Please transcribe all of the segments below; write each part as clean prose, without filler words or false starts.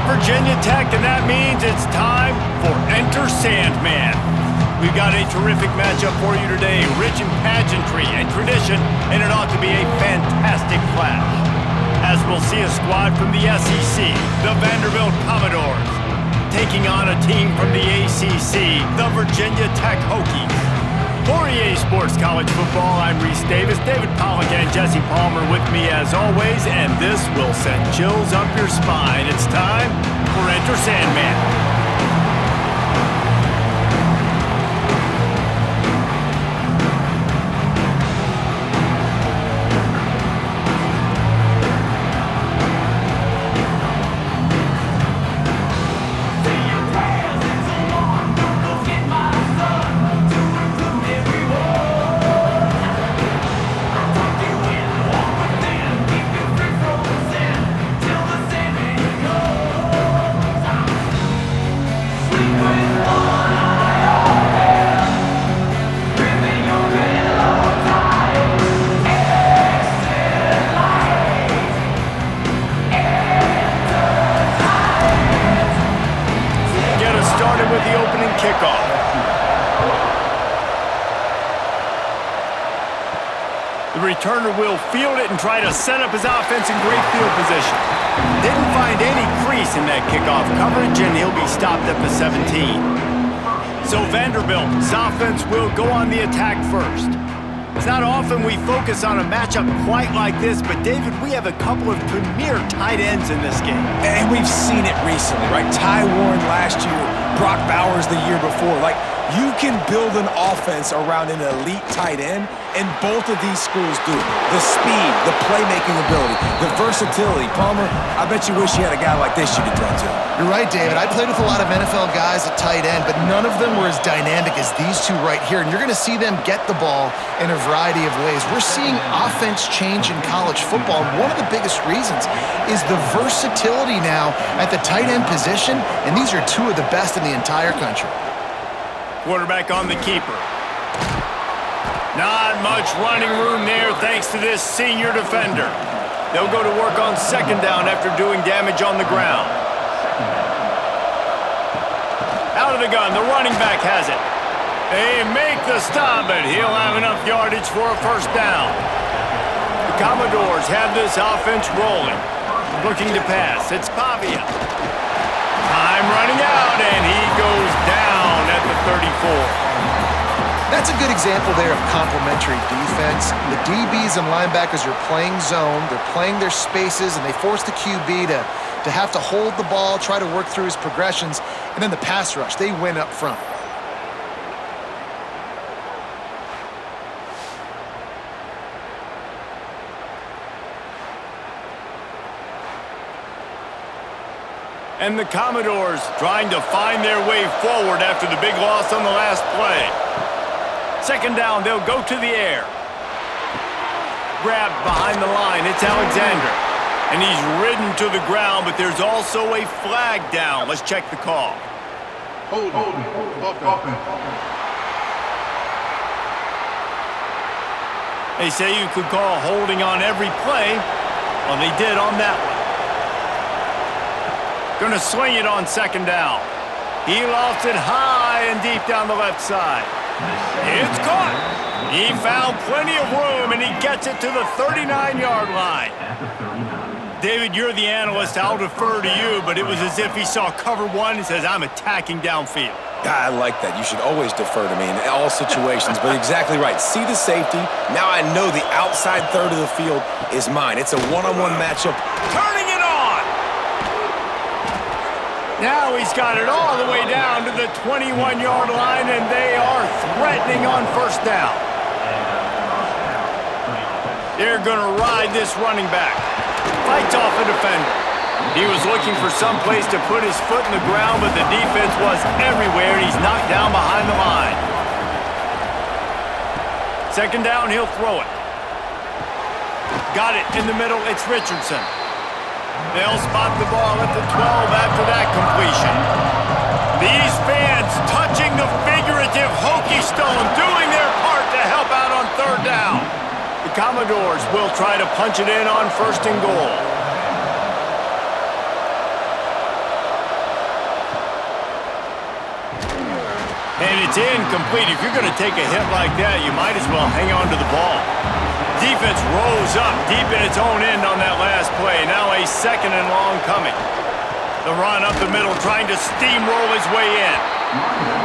Virginia Tech, and that means it's time for Enter Sandman. We've got a terrific matchup for you today, rich in pageantry and tradition, and it ought to be a fantastic clash. As we'll see a squad from the SEC, the Vanderbilt Commodores, taking on a team from the ACC, the Virginia Tech Hokies. For EA Sports College Football, I'm Reese Davis, David Pollock and Jesse Palmer with me as always, and this will send chills up your spine. It's time for Enter Sandman. With the opening kickoff. The returner will field it and try to set up his offense in great field position. Didn't find any crease in that kickoff coverage, and he'll be stopped at the 17. So Vanderbilt's offense will go on the attack first. It's not often we focus on a matchup quite like this, but David, we have a couple of premier tight ends in this game. And we've seen it recently, right? Ty Warren last year, Brock Bowers the year before. Like, you can build an offense around an elite tight end, and both of these schools do it. The speed, the playmaking ability, the versatility. Palmer, I bet you wish you had a guy like this you could throw to. You're right, David. I played with a lot of NFL guys at tight end, but none of them were as dynamic as these two right here, and you're going to see them get the ball in a variety of ways. We're seeing offense change in college football, and one of the biggest reasons is the versatility now at the tight end position, and these are two of the best in the entire country. Quarterback on the keeper. Not much running room there thanks to this senior defender. They'll go to work on second down after doing damage on the ground. Out of the gun, the running back has it. They make the stop, but he'll have enough yardage for a first down. The Commodores have this offense rolling. Looking to pass, it's Pavia. Time running out, and he goes down at the 34. That's a good example there of complementary defense. The DBs and linebackers are playing zone, they're playing their spaces, and they force the QB to have to hold the ball, try to work through his progressions, and then the pass rush, they win up front. And the Commodores trying to find their way forward after the big loss on the last play. Second down, they'll go to the air. Grabbed behind the line, it's Alexander. And he's ridden to the ground, but there's also a flag down. Let's check the call. Hold. They say you could call holding on every play. Well, they did on that one. Gonna swing it on second down. He lofts it high and deep down the left side. It's caught. He found plenty of room, and he gets it to the 39-yard line. David, you're the analyst. I'll defer to you, but it was as if he saw cover one and says, I'm attacking downfield. I like that. You should always defer to me in all situations, but exactly right. See the safety. Now I know the outside third of the field is mine. It's a one-on-one matchup. Turning it on! Now he's got it all the way down to the 21-yard line, and they are threatening on first down. They're going to ride this running back. Fights off a defender. He was looking for some place to put his foot in the ground, but the defense was everywhere, and he's knocked down behind the line. Second down, he'll throw it. Got it in the middle, it's Richardson. They'll spot the ball at the 12 after that completion. These fans touching the figurative Hokie stone, doing their part to help out on third down. The Commodores will try to punch it in on first and goal. And it's incomplete. If you're going to take a hit like that, you might as well hang on to the ball. Defense rose up deep in its own end on that last play. Now a second and long coming. The run up the middle, trying to steamroll his way in.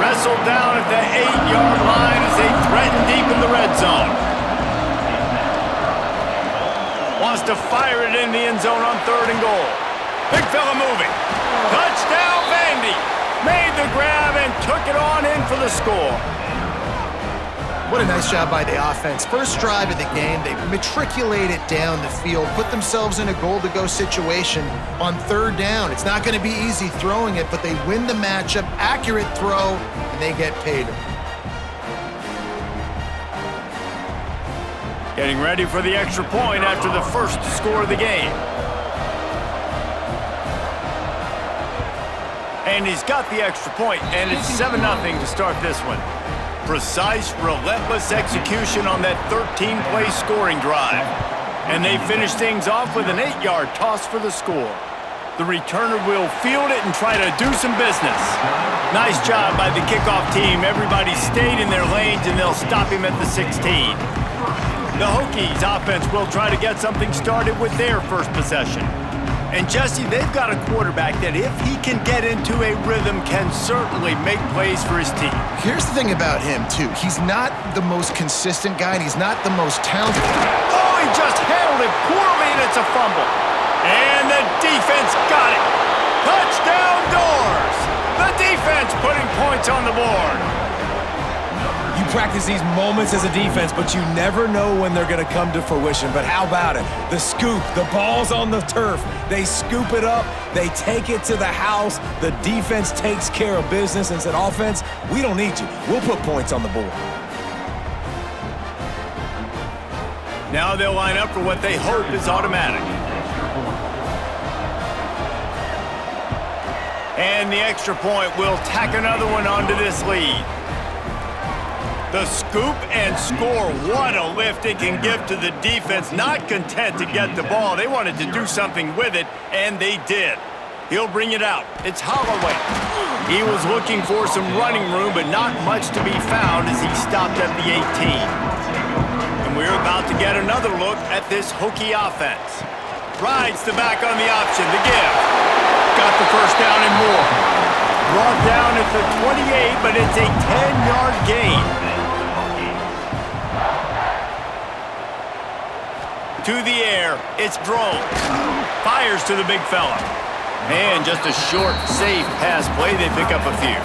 Wrestled down at the 8-yard line as they threaten deep in the red zone. Wants to fire it in the end zone on 3rd and goal. Big fella moving. Touchdown, Vandy. Made the grab and took it on in for the score. What a nice job by the offense. First drive of the game, they matriculated down the field, put themselves in a goal-to-go situation on 3rd down. It's not going to be easy throwing it, but they win the matchup, accurate throw, and they get paid. Getting ready for the extra point after the first score of the game. And he's got the extra point, and it's 7-0 to start this one. Precise, relentless execution on that 13-play scoring drive. And they finish things off with an 8-yard toss for the score. The returner will field it and try to do some business. Nice job by the kickoff team. Everybody stayed in their lanes, and they'll stop him at the 16. The Hokies offense will try to get something started with their first possession. And Jesse, they've got a quarterback that if he can get into a rhythm can certainly make plays for his team. Here's the thing about him, too. He's not the most consistent guy, and he's not the most talented. Oh, he just handled it poorly, and it's a fumble. And the defense got it. Touchdown Doors! The defense putting points on the board. You practice these moments as a defense, but you never know when they're going to come to fruition. But how about it? The scoop, the ball's on the turf. They scoop it up. They take it to the house. The defense takes care of business and said, offense, we don't need you. We'll put points on the board. Now they'll line up for what they hope is automatic. And the extra point will tack another one onto this lead. The scoop and score. What a lift it can give to the defense. Not content to get the ball. They wanted to do something with it, and they did. He'll bring it out. It's Holloway. He was looking for some running room, but not much to be found as he stopped at the 18. And we're about to get another look at this Hokie offense. Rides the back on the option. The give. Got the first down and more. Brought down at the 28, but it's a 10-yard gain. To the air, it's Drones. Fires to the big fella. And just a short, safe pass play, they pick up a few.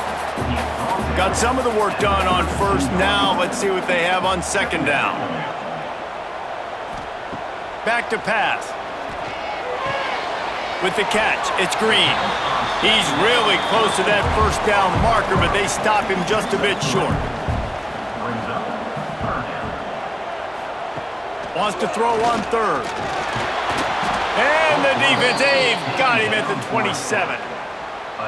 Got some of the work done on first. Now let's see what they have on 2nd down. Back to pass. With the catch, it's Green. He's really close to that first down marker, but they stop him just a bit short. Wants to throw on 3rd. And the defense, they've got him at the 27.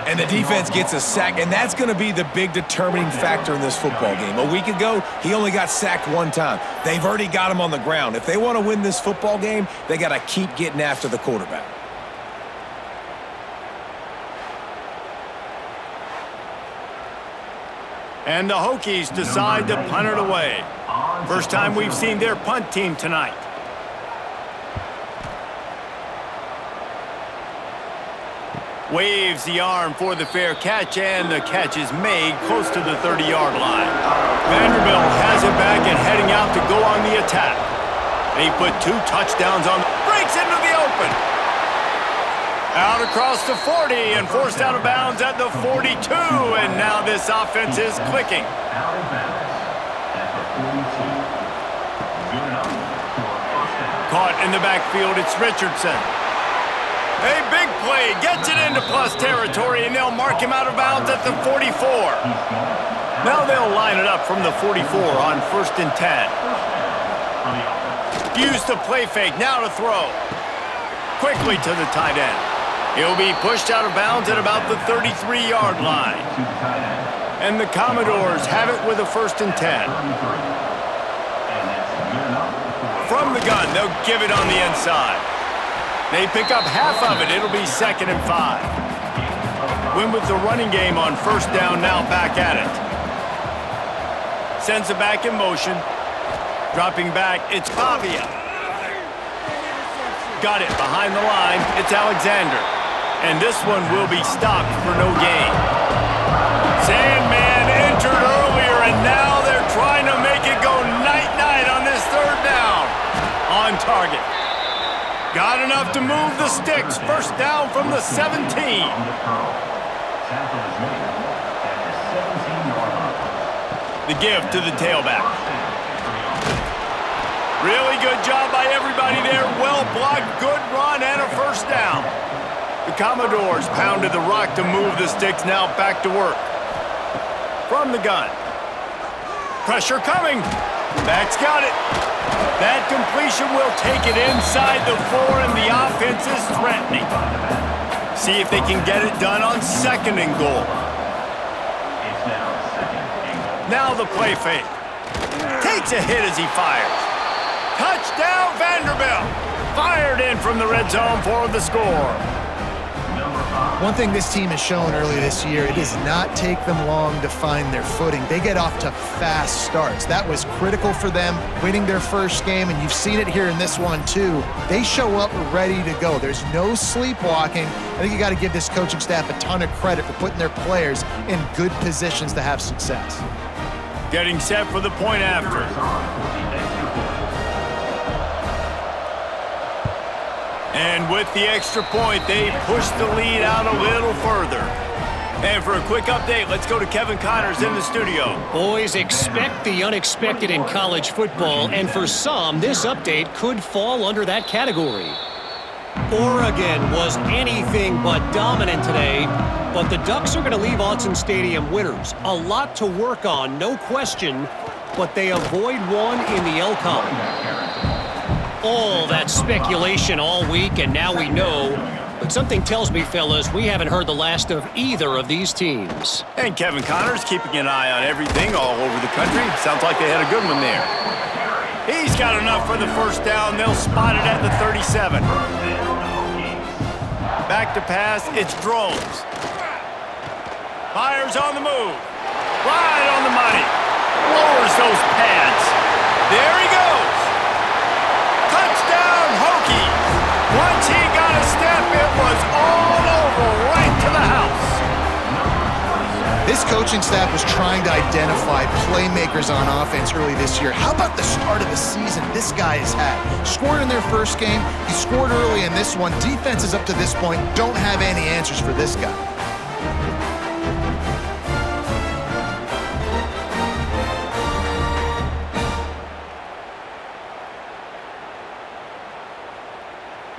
And the defense gets a sack, and that's going to be the big determining factor in this football game. A week ago, he only got sacked 1 time. They've already got him on the ground. If they want to win this football game, they got to keep getting after the quarterback. And the Hokies decide to punt it away. First time we've seen their punt team tonight. Waves the arm for the fair catch, and the catch is made close to the 30-yard line. Vanderbilt has it back and heading out to go on the attack. They put 2 touchdowns on. Breaks into the open. Out across the 40 and forced out of bounds at the 42. And now this offense is clicking. Caught in the backfield, it's Richardson. A big play, gets it into plus territory, and they'll mark him out of bounds at the 44. Now they'll line it up from the 44 on 1st and 10. Use the play fake, now to throw. Quickly to the tight end. He'll be pushed out of bounds at about the 33-yard line. And the Commodores have it with a 1st and 10. From the gun, they'll give it on the inside. They pick up half of it. It'll be 2nd and 5. Win with the running game on 1st down, now back at it. Sends it back in motion. Dropping back, it's Pavia. Got it behind the line, it's Alexander. And this one will be stopped for no gain. Sandman entered earlier, and now they're trying to make it go night-night on this third down. On target. Got enough to move the sticks. First down from the 17. The give to the tailback. Really good job by everybody there. Well blocked, good run, and a first down. The Commodores pounded the rock to move the sticks. Now back to work. From the gun. Pressure coming. Back's got it. That completion will take it inside the 4, and the offense is threatening. See if they can get it done on second and goal. Now the play fake. Takes a hit as he fires. Touchdown Vanderbilt. Fired in from the red zone for the score. One thing this team has shown earlier this year, it does not take them long to find their footing. They get off to fast starts. That was critical for them, winning their first game, and you've seen it here in this one too. They show up ready to go. There's no sleepwalking. I think you got to give this coaching staff a ton of credit for putting their players in good positions to have success. Getting set for the point after. And with the extra point, they push the lead out a little further. And for a quick update, let's go to Kevin Connors in the studio. Boys, expect the unexpected in college football, and for some, this update could fall under that category. Oregon was anything but dominant today, but the Ducks are going to leave Autzen Stadium winners. A lot to work on, no question, but they avoid one in the L column. All that speculation all week, and now we know. But something tells me, fellas, we haven't heard the last of either of these teams. And Kevin Connors keeping an eye on everything all over the country. Sounds like they had a good one there. He's got enough for the first down. They'll spot it at the 37. Back to pass, it's Drones. Fires on the move. Right on the money. Lowers those pads. There he goes. Touchdown, Hokies. Once he got a step, it was all over, right to the house. This coaching staff was trying to identify playmakers on offense early this year. How about the start of the season this guy has had? Scored in their first game. He scored early in this one. Defenses up to this point don't have any answers for this guy.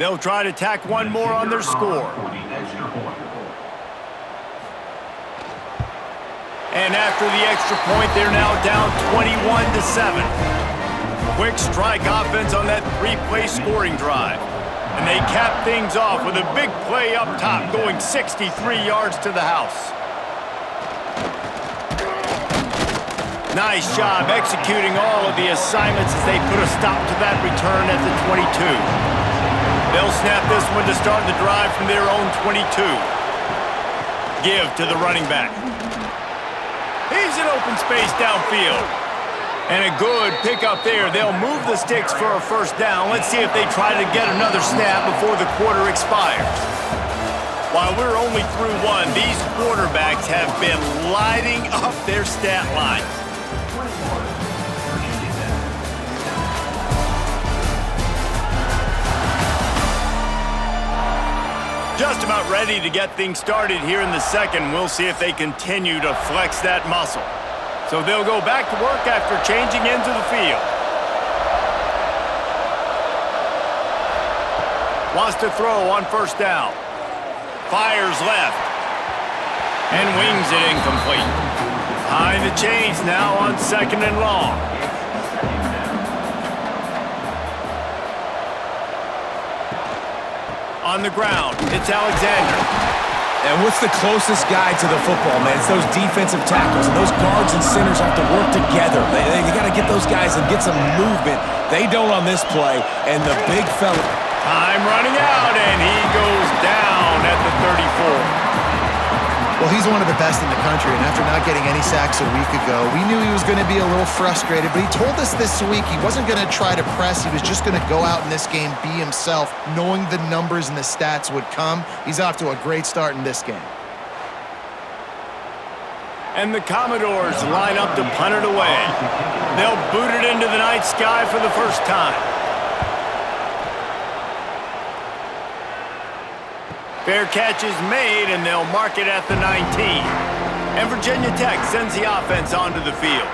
They'll try to tack one more on their score. And after the extra point, they're now down 21-7. Quick strike offense on that 3-play scoring drive. And they cap things off with a big play up top, going 63 yards to the house. Nice job executing all of the assignments as they put a stop to that return at the 22. They'll snap this one to start the drive from their own 22. Give to the running back. He's in open space downfield. And a good pickup there. They'll move the sticks for a first down. Let's see if they try to get another snap before the quarter expires. While we're only through one, these quarterbacks have been lighting up their stat lines. Just about ready to get things started here in the second. We'll see if they continue to flex that muscle. So they'll go back to work after changing into the field. Wants to throw on first down. Fires left. And wings it incomplete. Behind the chains now on second and long. On the ground, it's Alexander. And what's the closest guy to the football, man? It's those defensive tackles, and those guards and centers have to work together. They got to get those guys and get some movement. They don't on this play, and the big fella. Time running out, and he goes down at the 34. Well, he's one of the best in the country, and after not getting any sacks a week ago, we knew he was going to be a little frustrated, but he told us this week he wasn't going to try to press. He was just going to go out in this game, be himself, knowing the numbers and the stats would come. He's off to a great start in this game. And the Commodores line up to punt it away. They'll boot it into the night sky for the first time. Fair catch is made, and they'll mark it at the 19. And Virginia Tech sends the offense onto the field.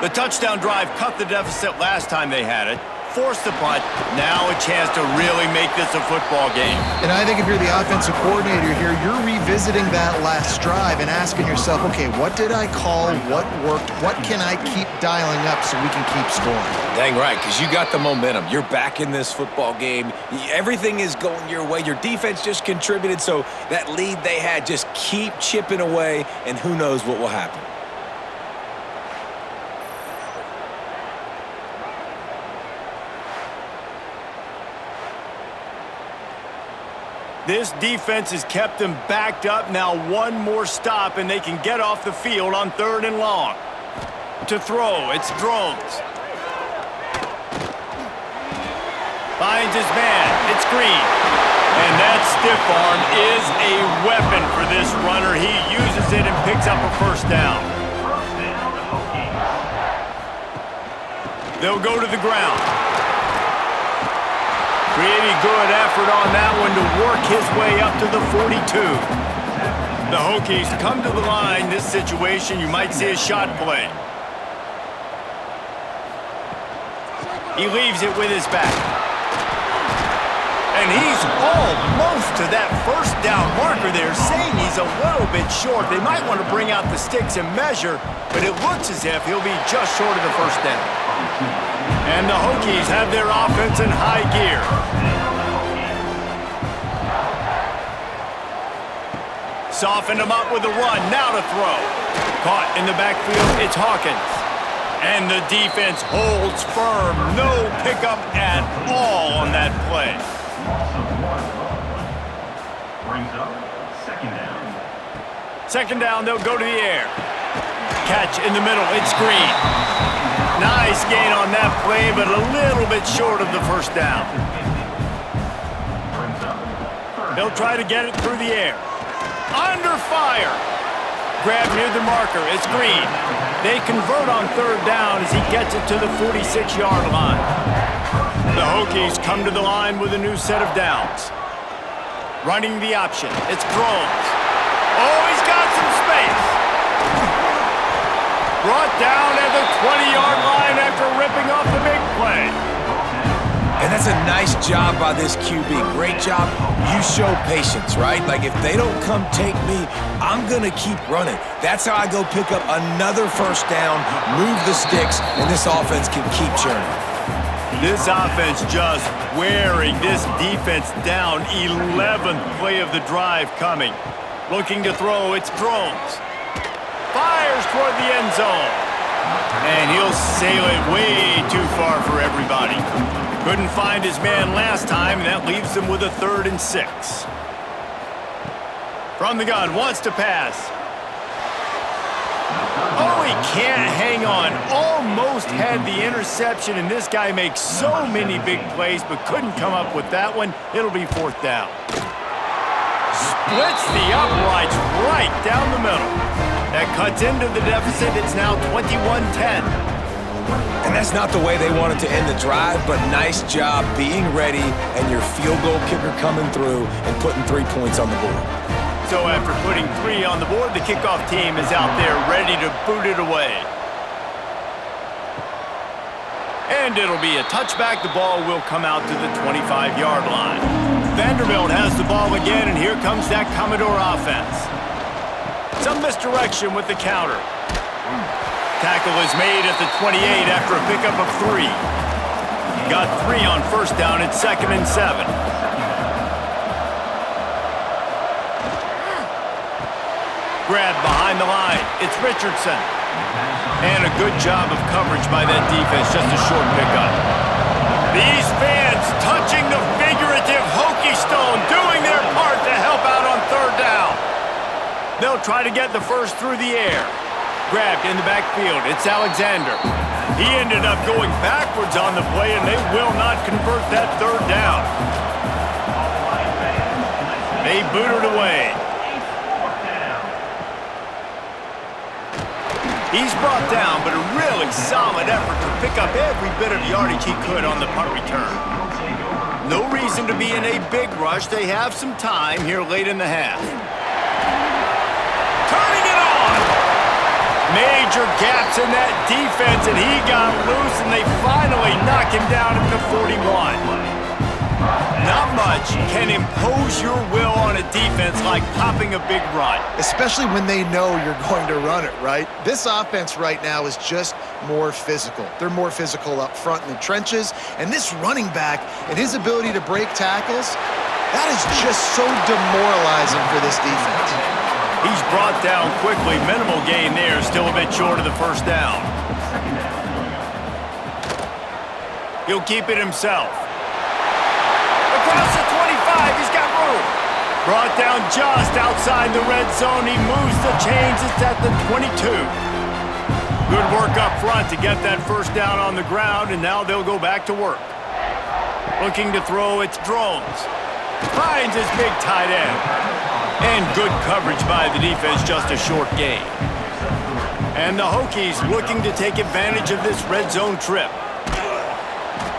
The touchdown drive cut the deficit last time they had it, forced the punt, now a chance to really make this a football game. And I think if you're the offensive coordinator here, you're revisiting that last drive and asking yourself, okay, what did I call? What worked? What can I keep dialing up so we can keep scoring? Dang right, because you got the momentum. You're back in this football game. Everything is going your way. Your defense just contributed, so that lead they had, just keep chipping away, and who knows what will happen. This defense has kept them backed up. Now one more stop, and they can get off the field on 3rd and long. To throw, it's Drones. Finds his man. It's Green. And that stiff arm is a weapon for this runner. He uses it and picks up a first down. They'll go to the ground. Pretty good effort on that one to work his way up to the 42. The Hokies come to the line. This situation, you might see a shot play. He leaves it with his back. And he's almost to that first down marker there, saying he's a little bit short. They might want to bring out the sticks and measure, but it looks as if he'll be just short of the first down. And the Hokies have their offense in high gear. Softened him up with a run, now to throw. Caught in the backfield, it's Hawkins. And the defense holds firm. No pickup at all on that play. Brings up second down. Second down, they'll go to the air. Catch in the middle, it's Green. Nice gain on that play, but a little bit short of the first down. They'll try to get it through the air. Under fire. Grab near the marker, it's Green. They convert on 3rd down as he gets it to the 46-yard line. The Hokies come to the line with a new set of downs. Running the option, it's Drones. Oh, he's got some space. Brought down at the 20-yard line after ripping off the big play. And that's a nice job by this QB. Great job. You show patience, right? Like, if they don't come take me, I'm going to keep running. That's how I go pick up another first down, move the sticks, and this offense can keep churning. This offense just wearing this defense down. 11th play of the drive coming. Looking to throw, it's Drones. Fires toward the end zone. And he'll sail it way too far for everybody. Couldn't find his man last time, and that leaves him with a 3rd and 6. From the gun, wants to pass. Oh, he can't hang on. Almost had the interception, and this guy makes so many big plays, but couldn't come up with that one. It'll be 4th down. Splits the uprights right down the middle. That cuts into the deficit. It's now 21-10. And that's not the way they wanted to end the drive, but nice job being ready and your field goal kicker coming through and putting 3 points on the board. So after putting 3 on the board, the kickoff team is out there ready to boot it away. And it'll be a touchback. The ball will come out to the 25-yard line. Vanderbilt has the ball again, and here comes that Commodore offense. Some misdirection with the counter. Tackle is made at the 28 after a pickup of 3. Got 3 on first down. It's 2nd and 7. Grab behind the line. It's Richardson. And a good job of coverage by that defense. Just a short pickup. These fans touching the figurative Hokie stone, doing their part to help out on 3rd down. They'll They'll try to get the first through the air. Grabbed in the backfield. It's Alexander. He ended up going backwards on the play, and they will not convert that third down. They boot it away. He's brought down, but a really solid effort to pick up every bit of yardage he could on the punt return. No reason to be in a big rush. They have some time here late in the half. Turning it on! Major gaps in that defense, and he got loose, and they finally knock him down at the 41. Not much can impose your will on a defense like popping a big run. Especially when they know you're going to run it, right? This offense right now is just more physical. They're more physical up front in the trenches, and this running back and his ability to break tackles, that is just so demoralizing for this defense. He's brought down quickly. Minimal gain there, still a bit short of the first down. He'll keep it himself. Across the 25, he's got room. Brought down just outside the red zone. He moves the chains. It's at the 22. Good work up front to get that first down on the ground, and now they'll go back to work. Looking to throw, it's Drones. Finds his big tight end. And good coverage by the defense, just a short gain. And the Hokies looking to take advantage of this red zone trip.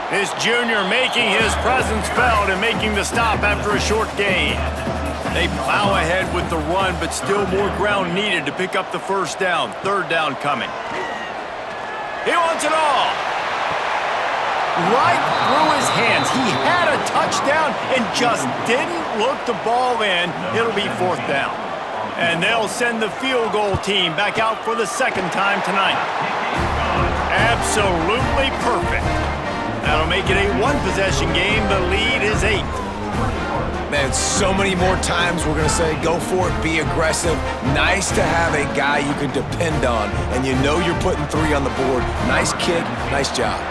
This junior making his presence felt and making the stop after a short gain. They plow ahead with the run, but still more ground needed to pick up the first down. Third down coming. He wants it all. Right through his hands. He had a touchdown and just didn't look the ball in. It'll be fourth down. And they'll send the field goal team back out for the second time tonight. Absolutely perfect. That'll make it a one-possession game. The lead is 8. Man, so many more times we're going to say, go for it, be aggressive. Nice to have a guy you can depend on, and you know you're putting 3 on the board. Nice kick, nice job.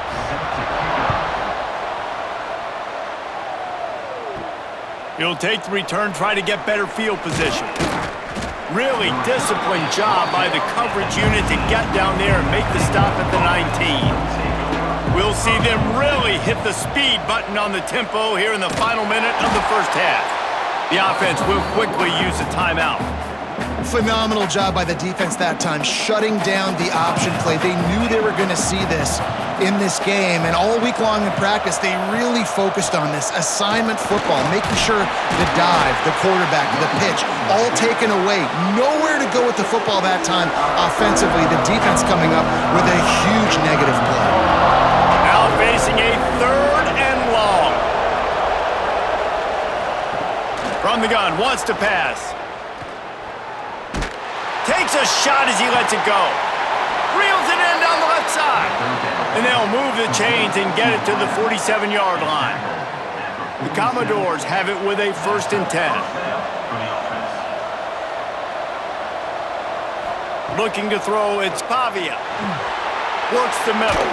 He'll take the return, try to get better field position. Really disciplined job by the coverage unit to get down there and make the stop at the 19. We'll see them really hit the speed button on the tempo here in the final minute of the first half. The offense will quickly use a timeout. Phenomenal job by the defense that time, shutting down the option play. They knew they were going to see this in this game, and all week long in practice, they really focused on this assignment football, making sure the dive, the quarterback, the pitch, all taken away. Nowhere to go with the football that time offensively. The defense coming up with a huge negative play. Now facing a third and long. From the gun, wants to pass. Takes a shot as he lets it go. Reels it in down the left side. And they'll move the chains and get it to the 47-yard line. The Commodores have it with a 1st and 10. Looking to throw, it's Pavia. Works the middle.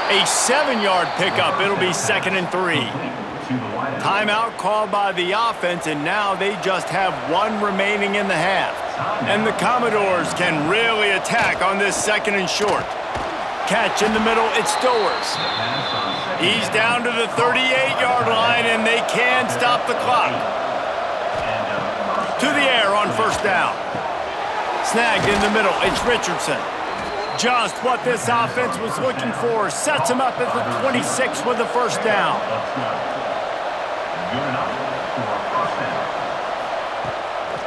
A 7-yard pickup. It'll be 2nd and 3. Timeout called by the offense, and now they just have 1 remaining in the half. And the Commodores can really attack on this 2nd and short. Catch in the middle, it's Stowers. He's down to the 38-yard line, and they can stop the clock. To the air on 1st down. Snagged in the middle, it's Richardson. Just what this offense was looking for. Sets him up at the 26 with the 1st down.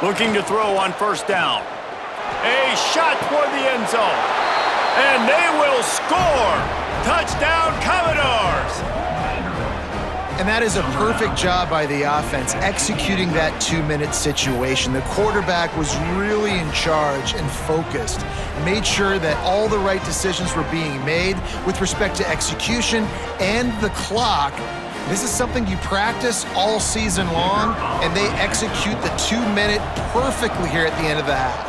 Looking to throw on 1st down. A shot toward the end zone. And they will score. Touchdown, Commodores. And that is a perfect job by the offense, executing that 2-minute situation. The quarterback was really in charge and focused, made sure that all the right decisions were being made with respect to execution and the clock. This is something you practice all season long, and they execute the 2-minute perfectly here at the end of the half.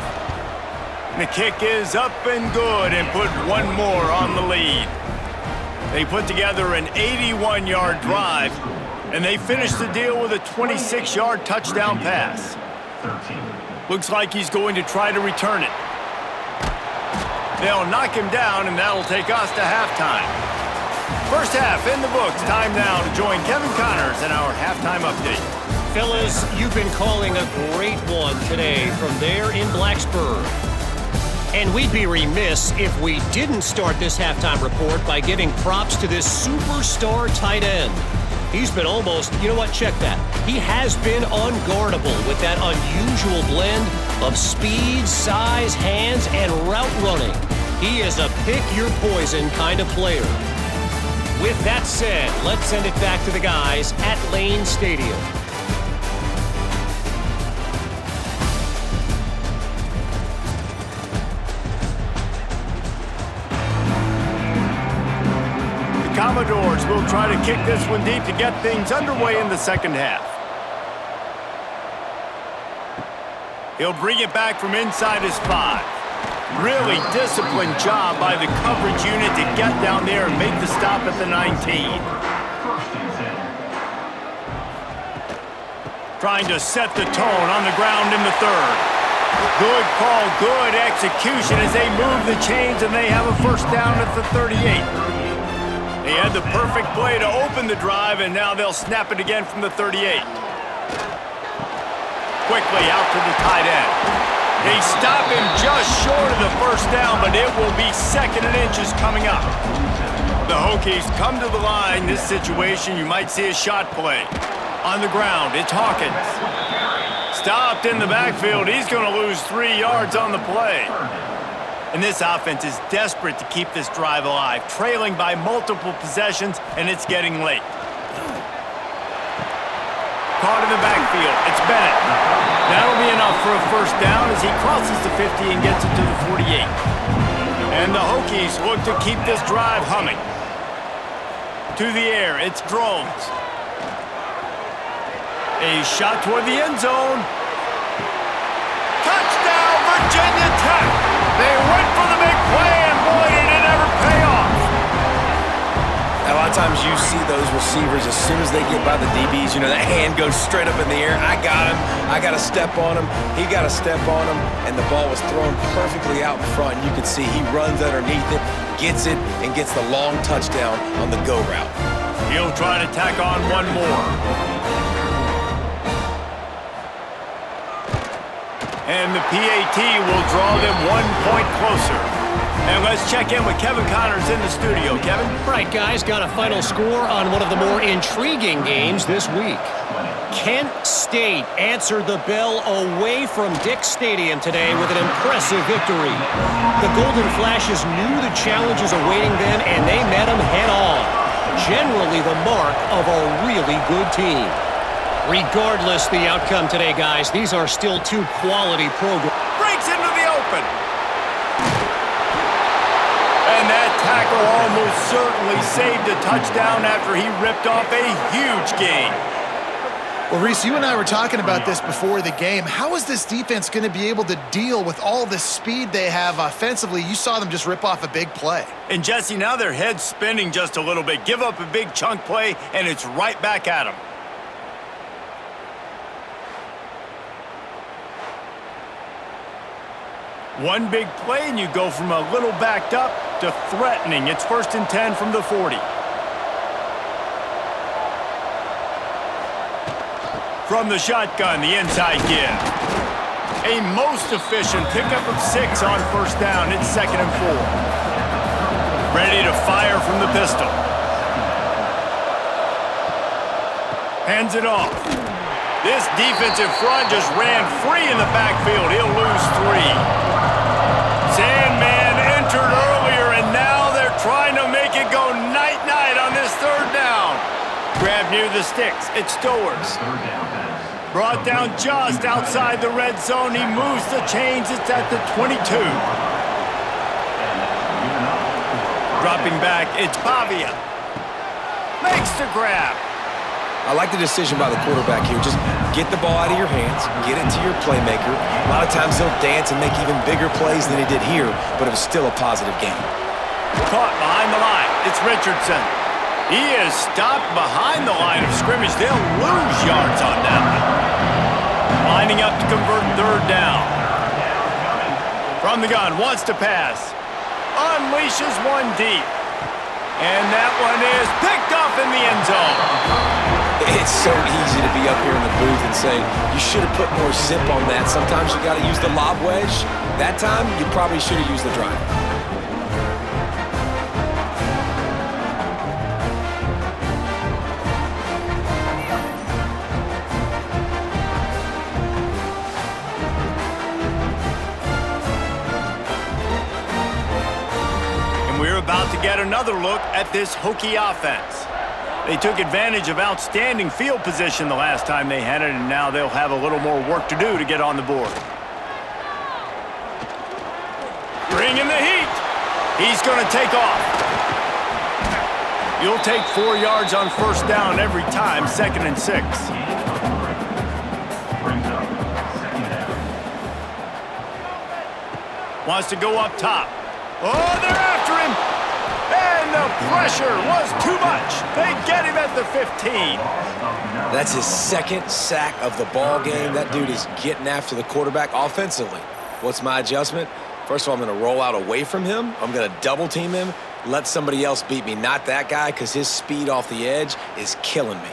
The kick is up and good and put 1 more on the lead. They put together an 81-yard drive, and they finished the deal with a 26-yard touchdown pass. Looks like he's going to try to return it. They'll knock him down, and that'll take us to halftime. First half in the books. Time now to join Kevin Connors in our halftime update. Fellas, you've been calling a great one today from there in Blacksburg. And we'd be remiss if we didn't start this halftime report by giving props to this superstar tight end. He's been almost, you know what, check that. He has been unguardable with that unusual blend of speed, size, hands, and route running. He is a pick-your-poison kind of player. With that said, let's send it back to the guys at Lane Stadium. Commodores will try to kick this one deep to get things underway in the second half. He'll bring it back from inside his 5. Really disciplined job by the coverage unit to get down there and make the stop at the 19. Trying to set the tone on the ground in the 3rd. Good call, good execution as they move the chains and they have a first down at the 38. They had the perfect play to open the drive, and now they'll snap it again from the 38. Quickly out to the tight end. They stop him just short of the first down, but it will be 2nd and inches coming up. The Hokies come to the line. This situation, you might see a shot play. On the ground, it's Hawkins. Stopped in the backfield. He's going to lose 3 yards on the play. And this offense is desperate to keep this drive alive, trailing by multiple possessions, and it's getting late. Caught in the backfield. It's Bennett. That'll be enough for a first down as he crosses the 50 and gets it to the 48. And the Hokies look to keep this drive humming. To the air, it's Drones. A shot toward the end zone. Touchdown, Virginia Tech! They went for the big play, and boy, did it ever pay off. A lot of times you see those receivers, as soon as they get by the DBs, you know, that hand goes straight up in the air. I got him. I got to step on him. He got to step on him, and the ball was thrown perfectly out in front. You can see he runs underneath it, gets it, and gets the long touchdown on the go route. He'll try to tack on one more. And the PAT will draw them 1 point closer. And let's check in with Kevin Connors in the studio. Kevin? Right, guys, got a final score on one of the more intriguing games this week. Kent State answered the bell away from Dick's Stadium today with an impressive victory. The Golden Flashes knew the challenges awaiting them, and they met them head-on. Generally the mark of a really good team. Regardless the outcome today, guys, these are still 2 quality programs. Breaks into the open. And that tackle almost certainly saved a touchdown after he ripped off a huge gain. Well, Reese, you and I were talking about this before the game. How is this defense going to be able to deal with all the speed they have offensively? You saw them just rip off a big play. And Jesse, now their head's spinning just a little bit. Give up a big chunk play, and it's right back at them. One big play, and you go from a little backed up to threatening. It's 1st and 10 from the 40. From the shotgun, the inside give. A most efficient pickup of 6 on first down. It's 2nd and 4. Ready to fire from the pistol. Hands it off. This defensive front just ran free in the backfield. He'll lose 3. Sandman entered earlier, and now they're trying to make it go night-night on this 3rd down. Grab near the sticks. It's Stowers. Brought down just outside the red zone. He moves the chains. It's at the 22. Dropping back, it's Pavia. Makes the grab. I like the decision by the quarterback here. Just get the ball out of your hands, get it to your playmaker. A lot of times he'll dance and make even bigger plays than he did here, but it was still a positive game. Caught behind the line. It's Richardson. He is stopped behind the line of scrimmage. They'll lose yards on that one. Lining up to convert third down. From the gun, wants to pass. Unleashes one deep. And that one is picked off in the end zone. It's so easy to be up here in the booth and say, you should have put more zip on that. Sometimes you got to use the lob wedge. That time, you probably should have used the drive. We're about to get another look at this Hokie offense. They took advantage of outstanding field position the last time they had it, and now they'll have a little more work to do to get on the board. Bring in the heat. He's going to take off. You'll take 4 yards on first down every time, 2nd and 6. Wants to go up top. Oh, they're after him. And the pressure was too much. They get him at the 15. That's his 2nd sack of the ball game. That dude is getting after the quarterback offensively. What's my adjustment? First of all, I'm going to roll out away from him. I'm going to double team him. Let somebody else beat me, not that guy, because his speed off the edge is killing me.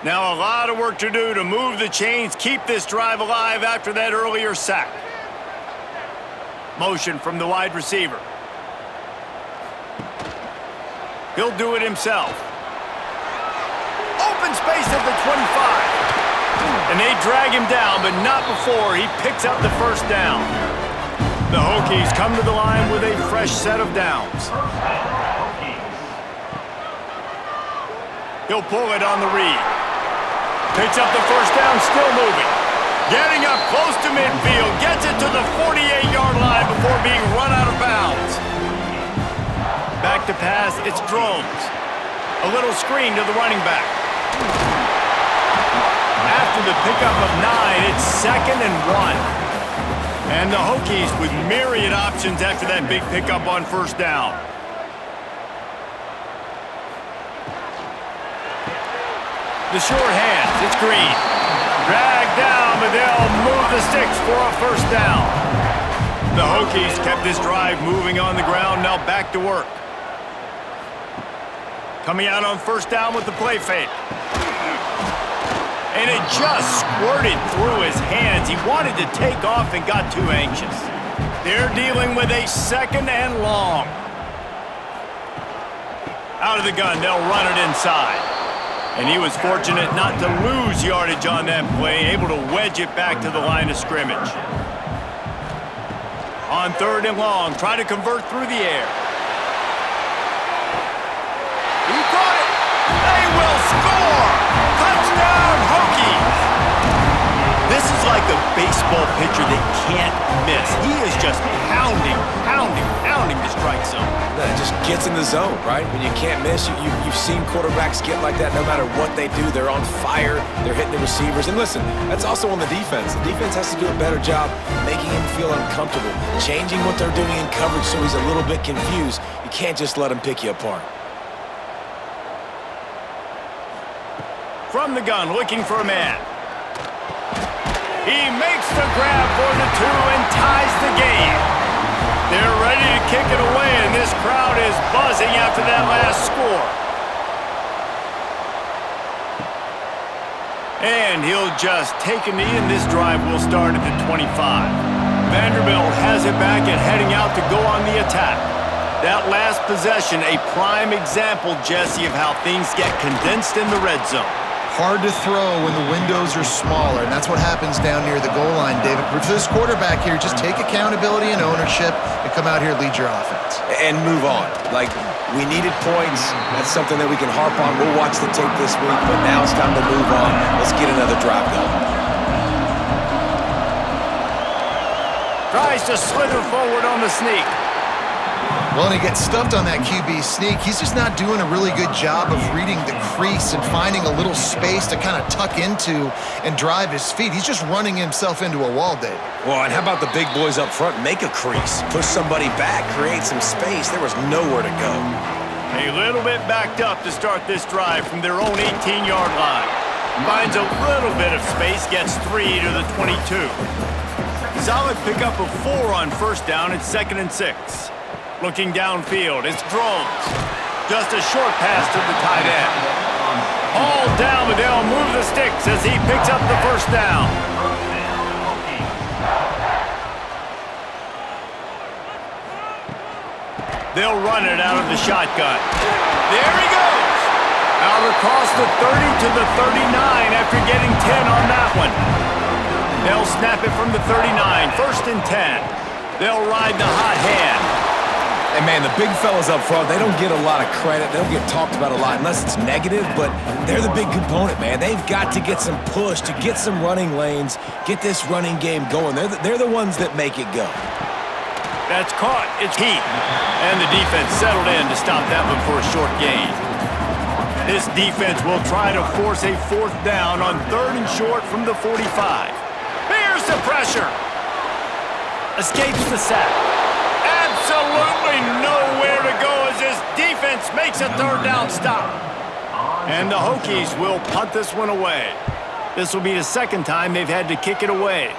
Now a lot of work to do to move the chains, keep this drive alive after that earlier sack. Motion from the wide receiver. He'll do it himself. Open space at the 25. And they drag him down, but not before he picks up the first down. The Hokies come to the line with a fresh set of downs. He'll pull it on the read. Picks up the first down, still moving. Getting up close to midfield, gets it to the 48-yard line before being run out of bounds. Back to pass, it's Drones. A little screen to the running back. After the pickup of 9, it's 2nd and 1. And the Hokies with myriad options after that big pickup on first down. The short hands, it's Green. Dragged down, but they'll move the sticks for a first down. The Hokies kept this drive moving on the ground, now back to work. Coming out on first down with the play fake. And it just squirted through his hands. He wanted to take off and got too anxious. They're dealing with a 2nd and long. Out of the gun, they'll run it inside. And he was fortunate not to lose yardage on that play, able to wedge it back to the line of scrimmage. On 3rd and long, try to convert through the air. He caught it. They will score. Touchdown, Hokies. This is like a baseball pitcher that can't miss. He is just pounding the strike zone. It just gets in the zone, right? When you can't miss, you've seen quarterbacks get like that no matter what they do. They're on fire. They're hitting the receivers. And listen, that's also on the defense. The defense has to do a better job making him feel uncomfortable, changing what they're doing in coverage so he's a little bit confused. You can't just let him pick you apart. From the gun, looking for a man. He makes the grab for the 2 and ties the game. They're ready to kick it away, and this crowd is buzzing after that last score. And he'll just take a knee, and this drive will start at the 25. Vanderbilt has it back and heading out to go on the attack. That last possession, a prime example, Jesse, of how things get condensed in the red zone. Hard to throw when the windows are smaller, and that's what happens down near the goal line, David. But for this quarterback here, just take accountability and ownership and come out here and lead your offense. And move on. Like, we needed points. That's something that we can harp on. We'll watch the tape this week, but now it's time to move on. Let's get another drive going. Tries to slither forward on the sneak. Well, and he gets stuffed on that QB sneak. He's just not doing a really good job of reading the crease and finding a little space to kind of tuck into and drive his feet. He's just running himself into a wall, Dave. Well, and how about the big boys up front? Make a crease. Push somebody back. Create some space. There was nowhere to go. A little bit backed up to start this drive from their own 18-yard line. Finds a little bit of space, gets 3 to the 22. Solid pickup of 4 on first down. It's 2nd and 6. Looking downfield, it's Drones. Just a short pass to the tight end. All down, but they'll move the sticks as he picks up the first down. They'll run it out of the shotgun. There he goes! Out across the 30 to the 39 after getting 10 on that one. They'll snap it from the 39, 1st and 10. They'll ride the hot hand. And man, the big fellas up front, they don't get a lot of credit. They don't get talked about a lot unless it's negative, but they're the big component, man. They've got to get some push, to get some running lanes, get this running game going. They're the ones that make it go. That's caught. It's Heat. And the defense settled in to stop that one for a short gain. This defense will try to force a 4th down on 3rd and short from the 45. Here's the pressure. Escapes the sack. Absolutely nowhere to go as this defense makes a 3rd down stop. And the Hokies will punt this one away. This will be the 2nd time they've had to kick it away.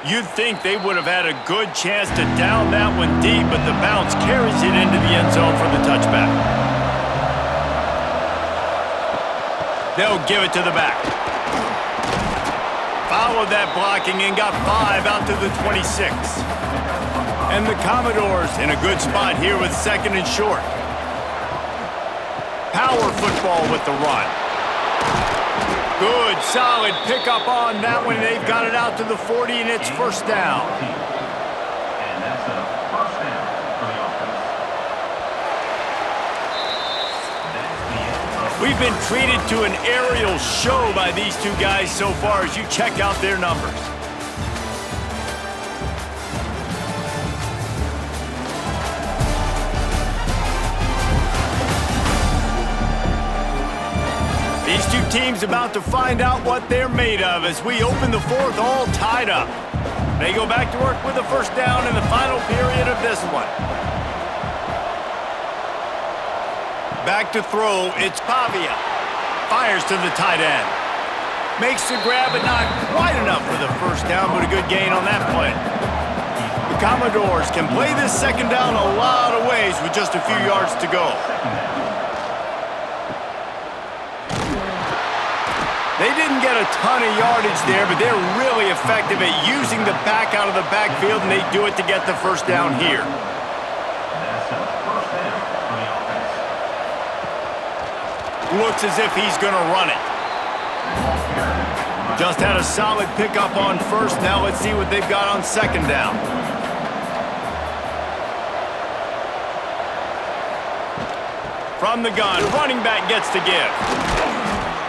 You'd think they would have had a good chance to down that one deep, but the bounce carries it into the end zone for the touchback. They'll give it to the back. Followed that blocking and got 5 out to the 26. And the Commodores in a good spot here with 2nd and short. Power football with the run. Good, solid pickup on that one. They've got it out to the 40, and it's 1st down. And that's a 1st down for the offense. That's the end of We've been treated to an aerial show by these two guys so far as you check out their numbers. These two teams about to find out what they're made of as we open the 4th all tied up. They go back to work with the 1st down in the final period of this one. Back to throw, it's Pavia. Fires to the tight end. Makes the grab, but not quite enough for the 1st down, but a good gain on that play. The Commodores can play this 2nd down a lot of ways with just a few yards to go. They didn't get a ton of yardage there, but they're really effective at using the back out of the backfield, and they do it to get the 1st down here. That's a 1st down for the offense. Looks as if he's going to run it. Just had a solid pickup on 1st. Now let's see what they've got on 2nd down. From the gun, running back gets to give.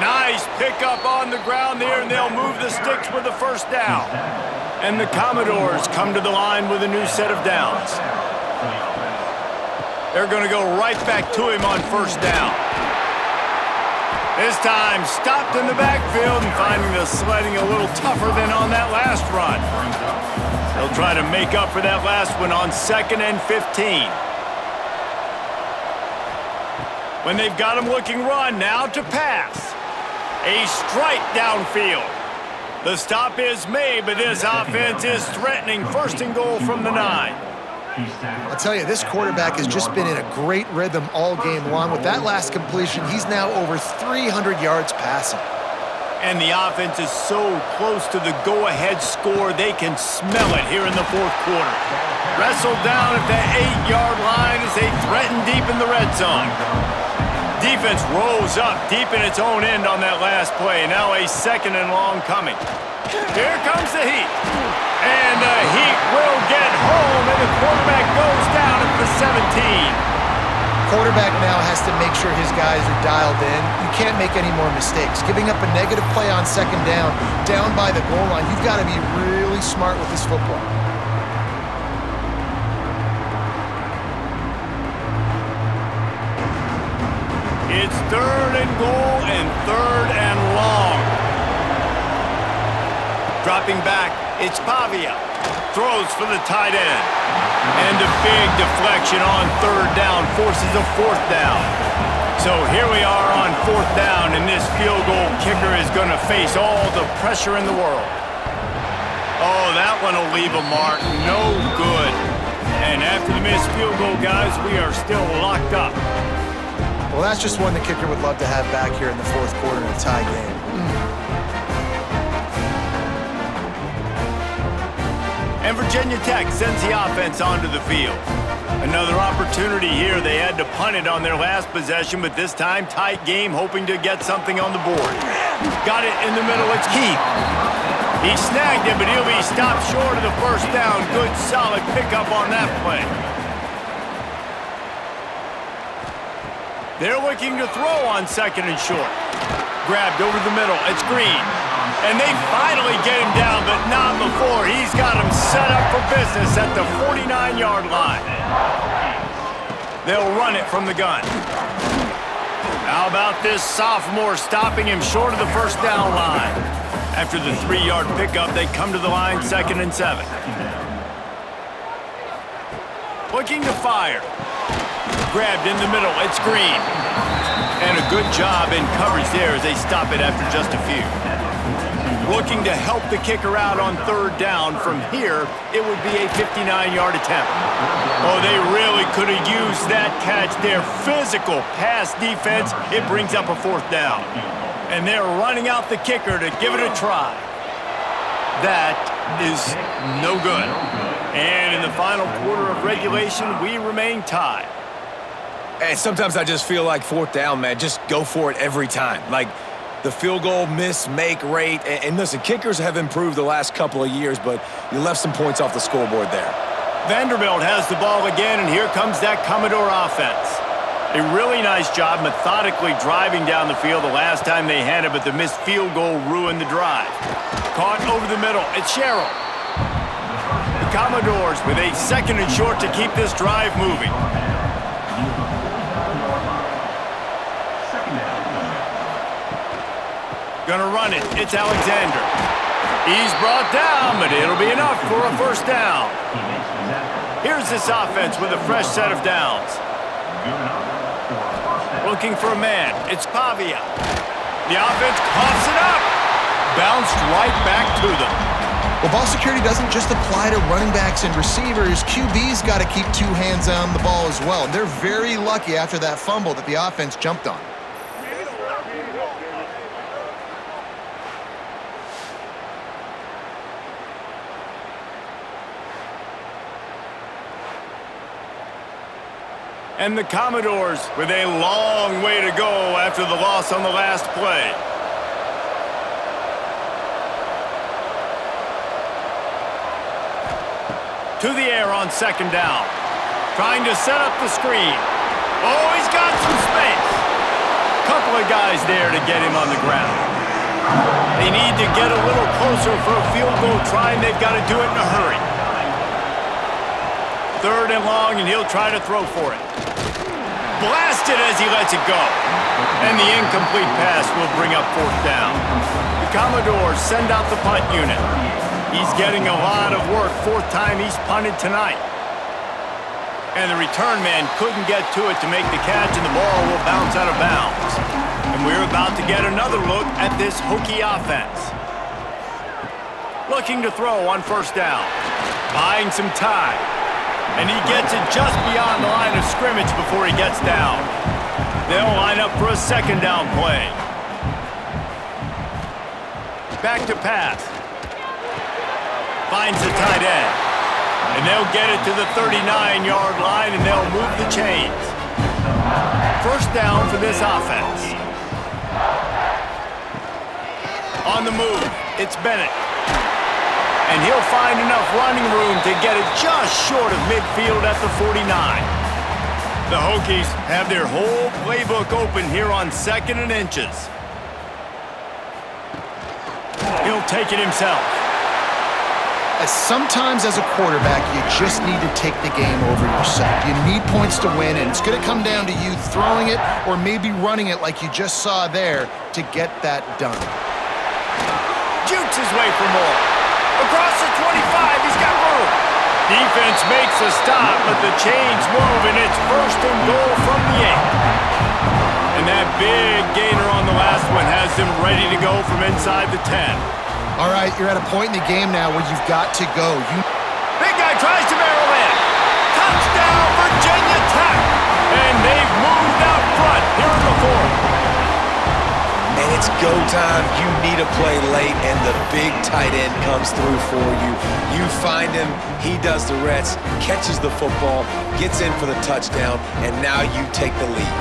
Nice pickup on the ground there, and they'll move the sticks with the 1st down. And the Commodores come to the line with a new set of downs. They're going to go right back to him on 1st down. This time, stopped in the backfield and finding the sledding a little tougher than on that last run. They'll try to make up for that last one on 2nd and 15. When they've got him looking run, now to pass. A strike downfield. The stop is made, but this offense is threatening 1st and goal from the 9. I'll tell you, this quarterback has just been in a great rhythm all game long. With that last completion, he's now over 300 yards passing. And the offense is so close to the go-ahead score, they can smell it here in the 4th quarter. Wrestled down at the 8-yard line as they threaten deep in the red zone. Defense rose up deep in its own end on that last play. Now a 2nd and long coming. Here comes the Heat. And the Heat will get home, and the quarterback goes down at the 17. Quarterback now has to make sure his guys are dialed in. You can't make any more mistakes. Giving up a negative play on 2nd down by the goal line, you've got to be really smart with this football. It's 3rd and goal and 3rd and long. Dropping back, it's Pavia. Throws for the tight end. And a big deflection on 3rd down forces a 4th down. So here we are on 4th down, and this field goal kicker is going to face all the pressure in the world. Oh, that one will leave a mark. No good. And after the missed field goal, guys, we are still locked up. Well, that's just one the kicker would love to have back here in the 4th quarter in a tie game. And Virginia Tech sends the offense onto the field. Another opportunity here. They had to punt it on their last possession, but this time tight game, hoping to get something on the board. Got it in the middle. It's Keith. He snagged it, but he'll be stopped short of the first down. Good, solid pickup on that play. They're looking to throw on 2nd and short. Grabbed over the middle. It's Green. And they finally get him down, but not before. He's got him set up for business at the 49-yard line. They'll run it from the gun. How about this sophomore stopping him short of the first down line? After the 3-yard pickup, they come to the line 2nd and 7. Looking to fire. Grabbed in the middle. It's Green. And a good job in coverage there as they stop it after just a few. Looking to help the kicker out on 3rd down. From here, it would be a 59-yard attempt. Oh, they really could have used that catch there. Physical pass defense. It brings up a 4th down. And they're running out the kicker to give it a try. That is no good. And in the final quarter of regulation, we remain tied. And sometimes I just feel like 4th down, man, just go for it every time. Like, the field goal miss-make rate. And listen, kickers have improved the last couple of years, but you left some points off the scoreboard there. Vanderbilt has the ball again, and here comes that Commodore offense. A really nice job methodically driving down the field the last time they had it, but the missed field goal ruined the drive. Caught over the middle. It's Sherrill. The Commodores with a 2nd and short to keep this drive moving. Gonna run it. It's Alexander. He's brought down, but it'll be enough for a 1st down. Here's this offense with a fresh set of downs. Looking for a man. It's Pavia. The offense coughs it up. Bounced right back to them. Well, ball security doesn't just apply to running backs and receivers. QB's got to keep 2 hands on the ball as well. And they're very lucky after that fumble that the offense jumped on. And the Commodores with a long way to go after the loss on the last play. To the air on 2nd down. Trying to set up the screen. Oh, he's got some space. Couple of guys there to get him on the ground. They need to get a little closer for a field goal try, and they've got to do it in a hurry. 3rd and long, and he'll try to throw for it. Blasted as he lets it go. And the incomplete pass will bring up 4th down. The Commodores send out the punt unit. He's getting a lot of work. 4th time he's punted tonight. And the return man couldn't get to it to make the catch, and the ball will bounce out of bounds. And we're about to get another look at this Hokie offense. Looking to throw on 1st down. Buying some time. And he gets it just beyond the line of scrimmage before he gets down. They'll line up for a 2nd down play. Back to pass. Finds the tight end. And they'll get it to the 39-yard line, and they'll move the chains. 1st down for this offense. On the move, it's Bennett. And he'll find enough running room to get it just short of midfield at the 49. The Hokies have their whole playbook open here on 2nd and inches. He'll take it himself. Sometimes as a quarterback, you just need to take the game over yourself. You need points to win, and it's going to come down to you throwing it or maybe running it like you just saw there to get that done. Jukes his way for more. Across the 25, he's got room. Defense makes a stop, but the chains move, and it's 1st and goal from the 8. And Big gainer on the last one has them ready to go from inside the 10. All right, you're at a point in the game now where you've got to go. Big guy tries to barrel in. Touchdown, Virginia Tech. And they've moved out front here in the fourth. And it's go time. You need a play late, and the big tight end comes through for you. You find him, he does the rest, catches the football, gets in for the touchdown, and now you take the lead.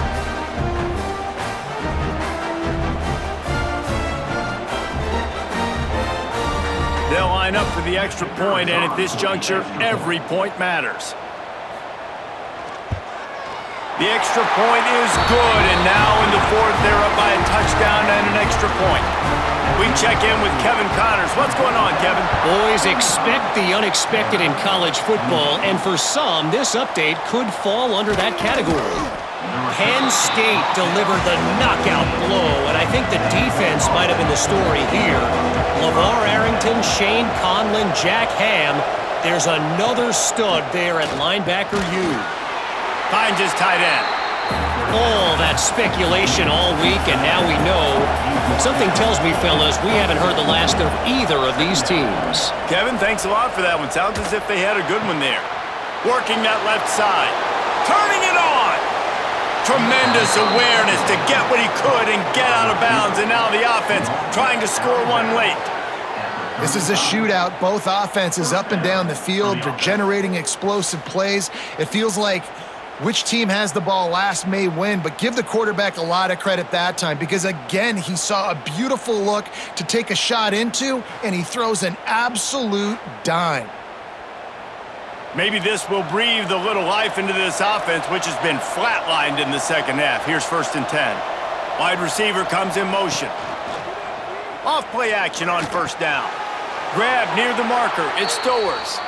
They'll line up for the extra point, and at this juncture, every point matters. The extra point is good, and now in the fourth, they're up by a touchdown and an extra point. We check in with Kevin Connors. What's going on, Kevin? Boys, expect the unexpected in college football, and for some, this update could fall under that category. Penn State delivered the knockout blow, and I think the defense might have been the story here. LeVar Arrington, Shane Conlon, Jack Ham. There's another stud there at linebacker U. Finds his tight end. All that speculation all week, and now we know. Something tells me, fellas, we haven't heard the last of either of these teams. Kevin, thanks a lot for that one. Sounds as if they had a good one there. Working that left side. Turning it on. Tremendous awareness to get what he could and get out of bounds, and now the offense trying to score one late. This is a shootout. Both offenses up and down the field. They're generating explosive plays. It feels like which team has the ball last may win, but give the quarterback a lot of credit that time because, again, he saw a beautiful look to take a shot into, and he throws an absolute dime. Maybe this will breathe a little life into this offense, which has been flatlined in the second half. Here's 1st and 10. Wide receiver comes in motion. Off play action on 1st down. Grab near the marker. It's Stowers.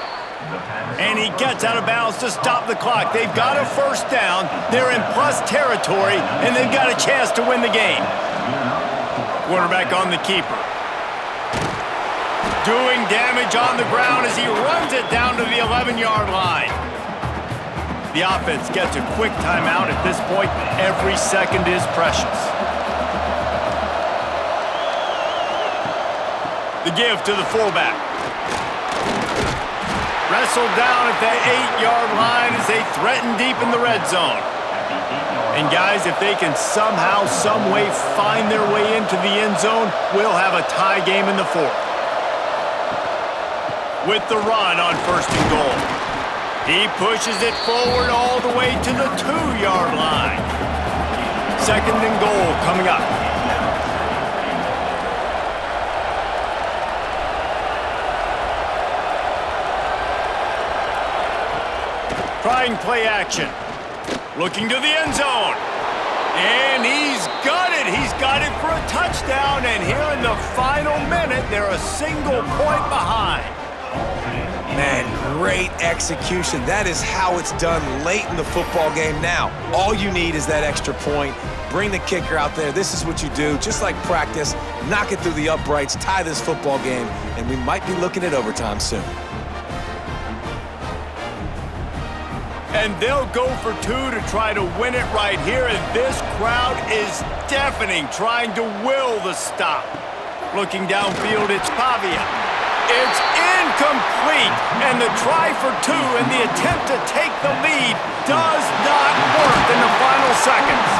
And he gets out of bounds to stop the clock. They've got a 1st down. They're in plus territory, and they've got a chance to win the game. Quarterback on the keeper. Doing damage on the ground as he runs it down to the 11-yard line. The offense gets a quick timeout at this point. Every second is precious. The give to the fullback. Wrestled down at the 8-yard line as they threaten deep in the red zone. And guys, if they can somehow, some way find their way into the end zone, we'll have a tie game in the fourth. With the run on 1st and goal. He pushes it forward all the way to the 2-yard line. 2nd and goal coming up. Trying play action. Looking to the end zone. And he's got it. He's got it for a touchdown. And here in the final minute, they're a single point behind. Man, great execution. That is how it's done late in the football game now. All you need is that extra point. Bring the kicker out there. This is what you do. Just like practice, knock it through the uprights, tie this football game, and we might be looking at overtime soon. And they'll go for 2 to try to win it right here, and this crowd is deafening, trying to will the stop. Looking downfield, it's Pavia. It's incomplete, and the try for 2 and the attempt to take the lead does not work in the final seconds.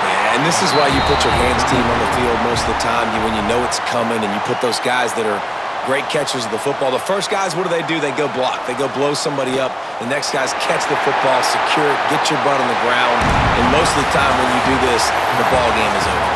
Yeah, and this is why you put your hands team on the field most of the time, when you know it's coming, and you put those guys that are great catchers of the football. The first guys, what do? They go block. They go blow somebody up. The next guys catch the football, secure it, get your butt on the ground, and most of the time when you do this, the ball game is over.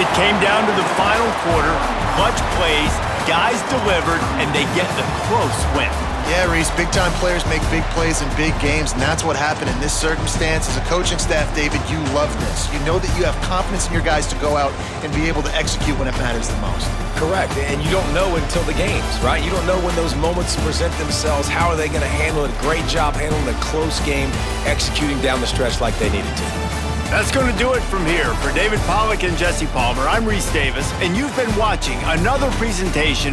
It came down to the final quarter, clutch plays, guys delivered, and they get the close win. Yeah, Reese, big-time players make big plays in big games, and that's what happened in this circumstance. As a coaching staff, David, you love this. You know that you have confidence in your guys to go out and be able to execute when it matters the most. Correct, and you don't know until the games, right? You don't know when those moments present themselves. How are they going to handle it? Great job handling a close game, executing down the stretch like they needed to. That's going to do it from here. For David Pollack and Jesse Palmer, I'm Reese Davis, and you've been watching another presentation